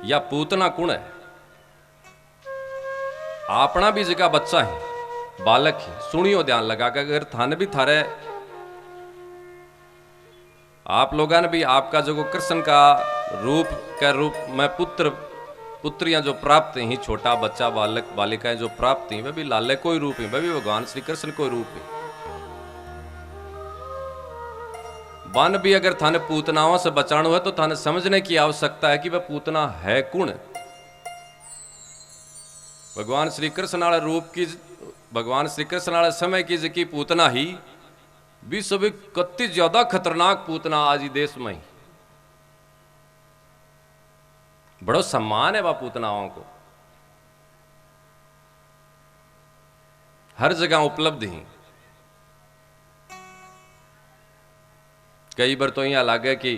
या पूतना कुण है। अपना भी जगह बच्चा है, बालक है, सुनियो ध्यान लगा कर। अगर थाने भी थारे आप लोगों ने भी आपका जो कृष्ण का रूप में पुत्रियां जो प्राप्त ही, छोटा बच्चा बालक बालिकाएं जो प्राप्त ही, वह भी लाले कोई रूप है, वह भी भगवान श्री कृष्ण कोई रूप है। वन भी अगर थाने पूतनाओं से बचाना है तो थाने समझने की आवश्यकता है कि वह पूतना है कौन। भगवान श्री कृष्ण वाले रूप की, भगवान श्री कृष्ण वाले समय की जकी पूतना ही विश्व में कत्ती ज्यादा खतरनाक पूतना आज ही देश में ही बड़ो सम्मान है वह पूतनाओं को, हर जगह उपलब्ध ही। कई बार तो यहां लगे कि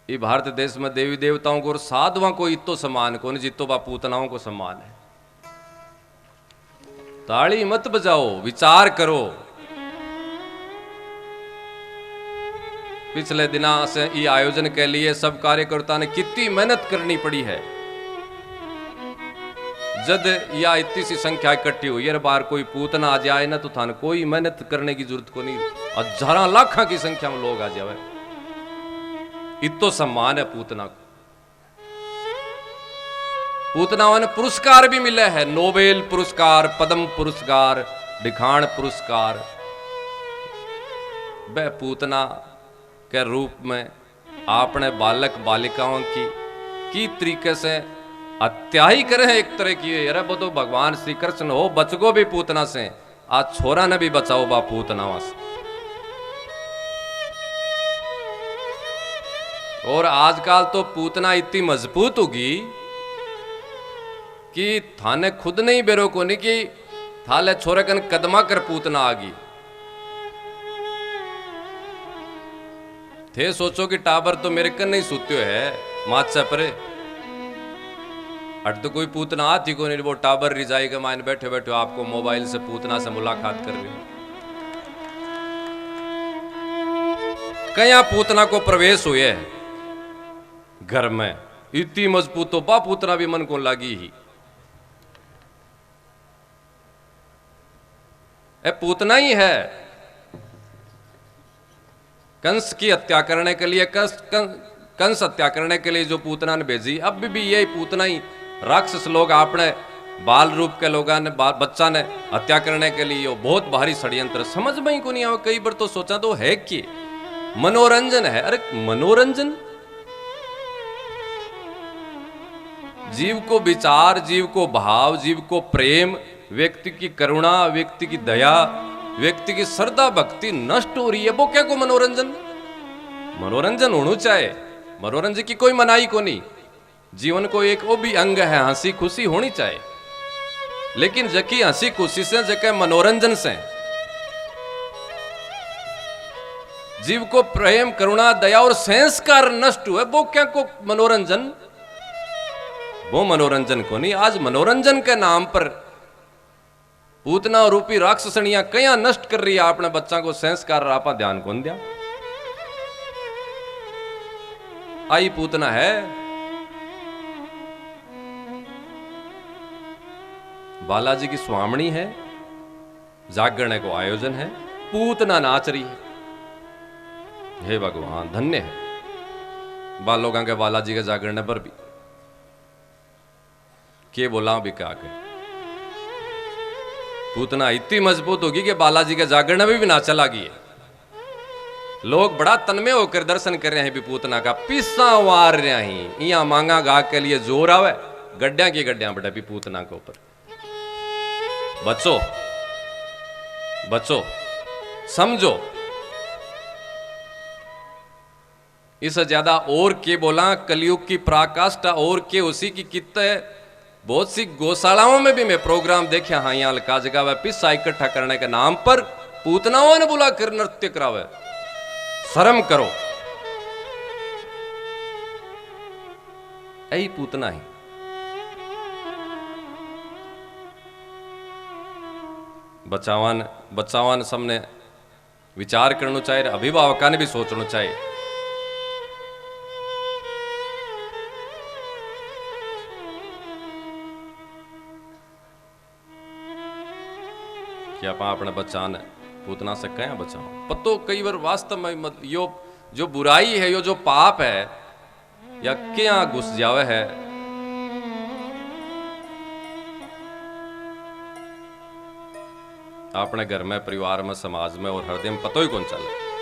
ये भारत देश में देवी देवताओं को और साधुओं को इतो सम्मान को नहीं जितो बा पूतनाओं को सम्मान है। ताली मत बजाओ, विचार करो। पिछले दिना से ये आयोजन के लिए सब कार्यकर्ता ने कितनी मेहनत करनी पड़ी है। जब या इतनी सी संख्या इकट्ठी हुई है, बार कोई पूतना आ जाए ना तो थाने कोई मेहनत करने की जरूरत को नहीं, हजारों लाखों की संख्या में लोग आ जाए। इतो सम्मान है पूतना को। पूतनाओं ने पुरस्कार भी मिले हैं, नोबेल पुरस्कार, पद्म पुरस्कार, दिखान पुरस्कार। वह पूतना के रूप में आपने बालक बालिकाओं की तरीके से हत्या ही करे हैं एक तरह की। अरे वो तो भगवान श्री कृष्ण हो, बचगो भी पूतना से, आज छोरा ने भी बचाओ बा पूतनावा से। और आजकल तो पूतना इतनी मजबूत होगी कि थाने खुद नहीं बेरो को नहीं कि थाले छोरे कन कदमा कर पूतना आ गई। थे सोचो कि टाबर तो मेरे कन नहीं सुत्यो है माचा परे, अट तो कोई पूतना आती को नहीं, वो टाबर रिजाई के मायने बैठे बैठे आपको मोबाइल से पूतना से मुलाकात कर रही हो। कया पूतना को प्रवेश हुए घर में, इतनी मजबूत तो बा पूतना भी मन को लागी ही। ए पूतना ही है कंस की हत्या करने के लिए, कंस हत्या करने के लिए जो पूतना ने भेजी, अब भी यही पूतना ही राक्षस लोग अपने बाल रूप के लोगों ने बच्चा ने हत्या करने के लिए बहुत भारी षड्यंत्र समझ में ही को नहीं आया। कई बार तो सोचा तो है कि मनोरंजन है। अरे मनोरंजन, जीव को विचार, जीव को भाव, जीव को प्रेम, व्यक्ति की करुणा, व्यक्ति की दया, व्यक्ति की श्रद्धा भक्ति नष्ट हो रही है, वो क्या को मनोरंजन। मनोरंजन होना चाहे, मनोरंजन की कोई मनाही को नहीं। जीवन को एक वो भी अंग है, हंसी खुशी होनी चाहिए, लेकिन जकी हंसी खुशी से, जके मनोरंजन से जीव को प्रेम, करुणा, दया और संस्कार नष्ट हुए, वो क्या को मनोरंजन। वो मनोरंजन को नहीं। आज मनोरंजन के नाम पर पूतना रूपी राक्षसनियां कया नष्ट कर रही है अपने बच्चा को संस्कार, आपा ध्यान कौन दिया। आई पूतना है, बालाजी की स्वामणी है, जागरण को आयोजन है, पूतना नाच रही है। हे भगवान धन्य है बालोगा के बालाजी के जागरण पर भी के बोला भी क्या के। पूतना इतनी मजबूत होगी कि बालाजी के जागरण में भी नाचा लगी है। लोग बड़ा तन्मय होकर दर्शन कर रहे हैं भी पूतना का, पिस्सा वार रहे हैं यहाँ मांगा गा के लिए जोर आवे, गड्ढिया की गड्ढिया बेटा भी पूतना के ऊपर। बचो बचो, समझो। इससे ज्यादा और के बोला, कलयुग की पराकाष्ठा और के उसी की कित्ते। बहुत सी गौशालाओं में भी मैं प्रोग्राम देखे, हाँ यहाँ लका जगह पिस्सा इकट्ठा करने के नाम पर पूतनाओं ने बुला कर नृत्य करावे। शर्म करो। यही पूतना ही बचावन सबने विचार करना चाहिए, अभिभावकों ने भी सोचना चाहिए। कि आप अपने बच्चा ने पूतना से कहें बचाओ। पतो कई बार वास्तव में यो जो बुराई है, यो जो पाप है, या क्या घुस जावे है, अपने घर में, परिवार में, समाज में, और हृदय में पतो ही कौन चले।